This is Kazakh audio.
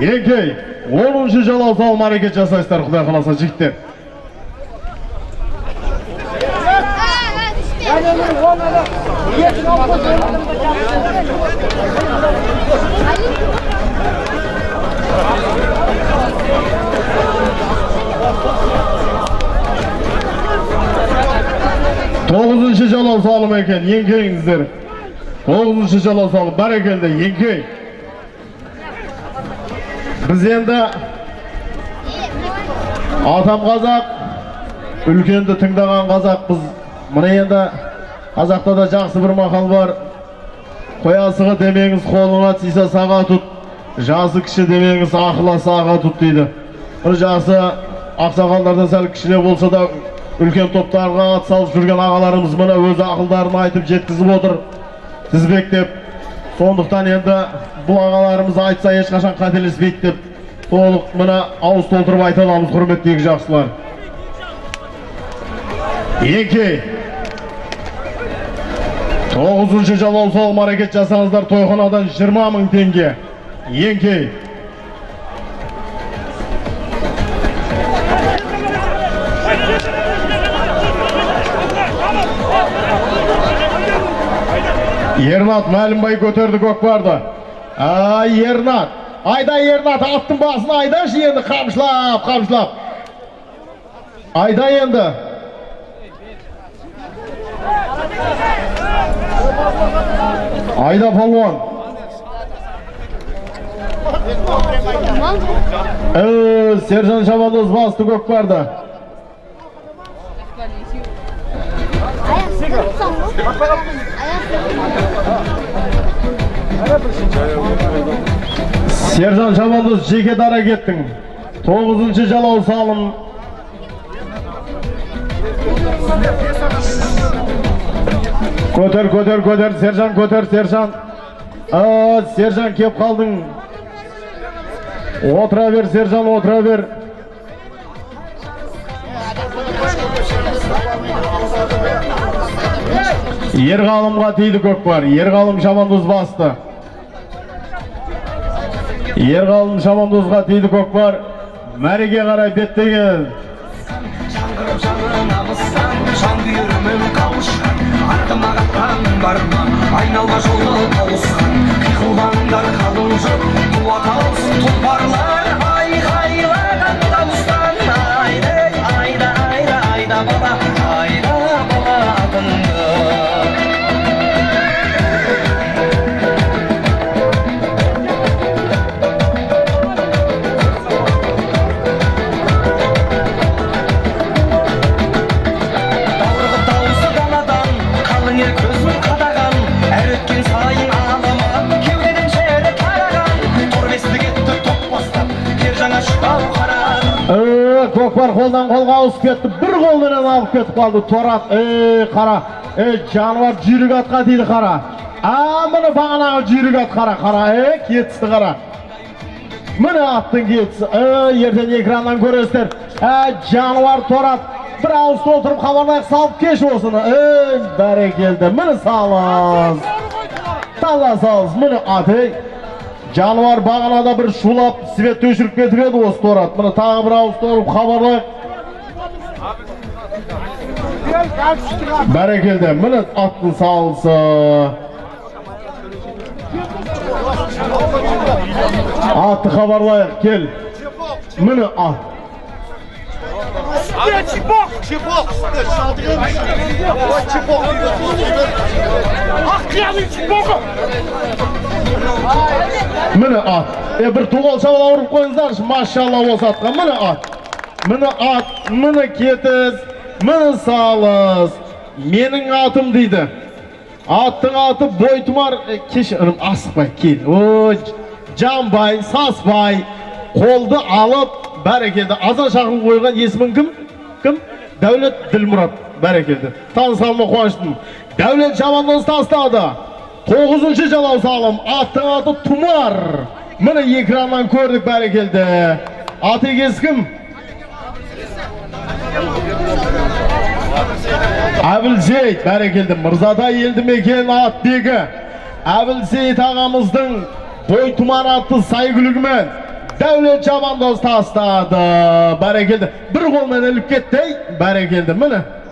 Yenkey 10-шы жалау салым әрекет жасайсыздар, Құдай қаласа жігіттер. Тоғызыншы жалау салым екен, Yenkeyіңіздер. 9-шы жалау салым, бәрекелді, Yenkey. Біз енді атам қазақ, үлкенді тыңдаған қазақпыз. Мына енді қазақта да жақсы бір мақал бар. Қоясығы демеңіз қолыңа тиса саға тұт, жасы кіші демеңіз ақыла саға тұт дейді. Бір жасы ақсақалдардан сәл кішіле болса да үлкен топтарға ат салып жүрген ағаларымыз мына өз ақылдарын айтып жеткізіп отыр, тізбектеп. Сондықтан енді бұл ағаларымыз айтса ешқашан қателеспейді деп толық мына ауыз толтырып айта аламыз, құрметтегі жақсылар. Yenkey 9-шы жалау салым әрекет жасаңыздар, тойханадан 20.000 теңге. Yenkey. Ернат Мәлімбай көтерді көкпарды. Ернат. Айда Ернат, аттың басына айдашы енді, қамшылап. Айда енді. Айда палуан. Сержан Шабандоз басты көкпарды. Сержан Шабандоз жеке дара кеттің. 9-шы жалау салым. Көтер, Сержан, көтер, Сержан. Сержан кеп қалдың. Отыра бер, Сержан, отыра бер. Ерғалымға тейді көкпар. Ерғалым Шабандоз басты. Ерғалым Шабандозға тейді көкпар. Мәреге қарай беттеген. Айналға жолы тауысқан, қиқылдандар қалың жұрт, туат алсын тұлпарлар, айғайлаған дауыстан. Айда бала, атыңды. Көкпар қолдан қолға ауысып кетті, бір қолдан алып кетіп қалды. Торат, қара, жануар жүйрік атқа дейді, қара. Міне бағанағы жүйрік ат, қара, кетісті қара. Міне аттың кетісі, ертен экраннан көресіздер. Жануар Торат, бір ауыз толтырып хабарлайық, салып кеш осыны. Бәрекелді, міне салыз. Таза салыз, міне аты. Жануар бағанада бір шулап, свет өшіріп кетіп еді осы Торат. Міне тағы бір ауыз толып хабарлайық. Бәрекелді, міне аттың салысы. Атты хабарлайық, кел. Міне ат. Чепок! Міне ат. Бір туғал шабал ауырып қойыңыздаршы, машалла осы атқа. Міне ат, міне кетіз, міне салыз. Менің атым дейді. Аттың аты Бойтұмар, кешірім, асықпай, кел. Жанбай, саспай, қолды алып, бәрекелді. Азан шақырып қойған есімін кім? Дәулет Ділмұрат, бәрекелді. Танысалма қуаныштым. Дәулет Шабандоз тастады. 9-шы жалау салым. Аттың аты Тұмар. Міне экраннан көрдік, бәрекелді. Аты егесі кім? Әбілзейт, бәрекелді. Мырзада елді мекен Атбегі. Әбілзейт ағамыздың Бойтұмар атты сайгүлігімен Davlet Chavandoz tastadi. Barakeldi. Bir qo'ldan ilib ketdi. Barakeldi. Mana